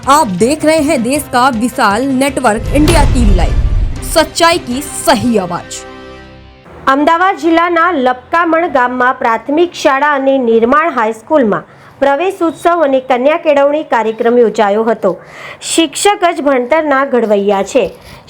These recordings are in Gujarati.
आप देख रहे हैं देश का विशाल नेटवर्क इंडिया टीवी लाइव, सच्चाई की सही आवाज। અમદાવાદ જિલ્લાના લપકામણ ગામમાં પ્રાથમિક શાળા અને નિર્માણ હાઈસ્કૂલમાં પ્રવેશ ઉત્સવ અને કન્યા કેળવણી કાર્યક્રમ યોજાયો હતો। શિક્ષક જ ભણતરના ઘડવૈયા છે।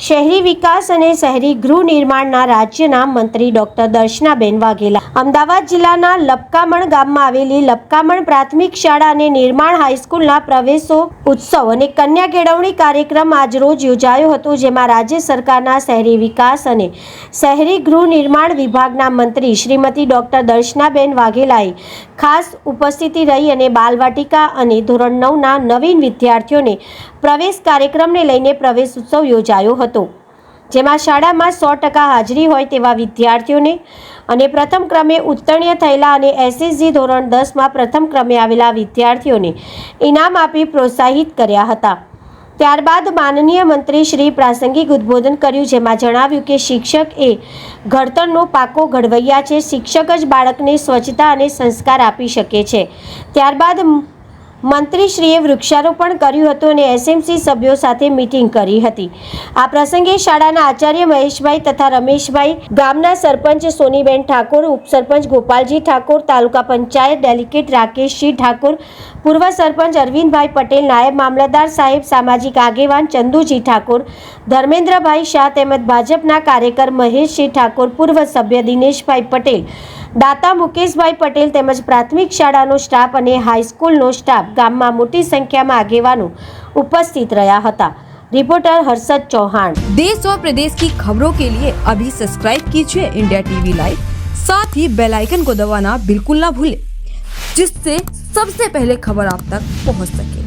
શહેરી વિકાસ અને શહેરી ગૃહ નિર્માણના રાજ્યના મંત્રી ડોક્ટર દર્શનાબેન વાઘેલા અમદાવાદ જિલ્લાના લપકામણ ગામમાં આવેલી લપકામણ પ્રાથમિક શાળા અને નિર્માણ હાઈસ્કૂલના પ્રવેશો ઉત્સવ અને કન્યા કેળવણી કાર્યક્રમ આજરોજ યોજાયો હતો, જેમાં રાજ્ય સરકારના શહેરી વિકાસ અને શહેરી ગૃહ નિર્માણ વિભાગના મંત્રી શ્રીમતી ડોક્ટર દર્શનાબેન વાઘેલાએ ખાસ ઉપસ્થિતિ રહી અને બાલવાટિકા અને ધોરણ 9ના નવીન વિદ્યાર્થીઓને પ્રવેશ કાર્યક્રમને લઈને પ્રવેશ ઉત્સવ યોજાયો હતો, જેમાં શાળામાં 100% હાજરી હોય તેવા વિદ્યાર્થીઓને અને પ્રથમ ક્રમે ઉત્તીર્ણ થયેલા અને એસએસજી ધોરણ 10માં પ્રથમ ક્રમે આવેલા વિદ્યાર્થીઓને ઇનામ આપી પ્રોત્સાહિત કર્યા હતા। ત્યારબાદ માનનીય મંત્રી શ્રી પ્રાસંગિક ઉદ્બોધન કર્યું, જેમાં જણાવ્યું કે શિક્ષક એ ઘડતરનો પાકો ઘડવૈયા છે। શિક્ષક જ બાળકને સ્વચ્છતા અને સંસ્કાર આપી શકે છે। ત્યારબાદ મંત્રીશ્રીએ વૃક્ષારોપણ કર્યું હતું અને એસએમસી સભ્યો સાથે મીટિંગ કરી હતી। આ પ્રસંગે શાળાના આચાર્ય મહેશભાઈ તથા રમેશભાઈ, ગામના સરપંચ સોનીબેન ઠાકોર, ઉપસરપંચ ગોપાલજી ઠાકોર, તાલુકા પંચાયત ડેલિગેટ રાકેશજી ઠાકોર, પૂર્વ સરપંચ અરવિંદભાઈ પટેલ, નાયબ મામલતદાર સાહેબ, સામાજિક આગેવાન ચંદુજી ઠાકોર, ધર્મેન્દ્રભાઈ શાહ તેમજ ભાજપના કાર્યકર મહેશજી ઠાકોર, પૂર્વ સભ્ય દિનેશભાઈ પટેલ, દાતા મુકેશભાઈ પટેલ તેમજ પ્રાથમિક શાળાનો સ્ટાફ અને હાઈસ્કૂલનો સ્ટાફ ગામમાં મોટી સંખ્યામાં આગેવાનો उपस्थित रहा था। रिपोर्टर हर्षद चौहान। देश और प्रदेश की खबरों के लिए अभी सब्सक्राइब कीजिए इंडिया टीवी लाइव, साथ ही बेल आइकन को दबाना बिल्कुल ना भूलें, जिससे सबसे पहले खबर आप तक पहुंच सके।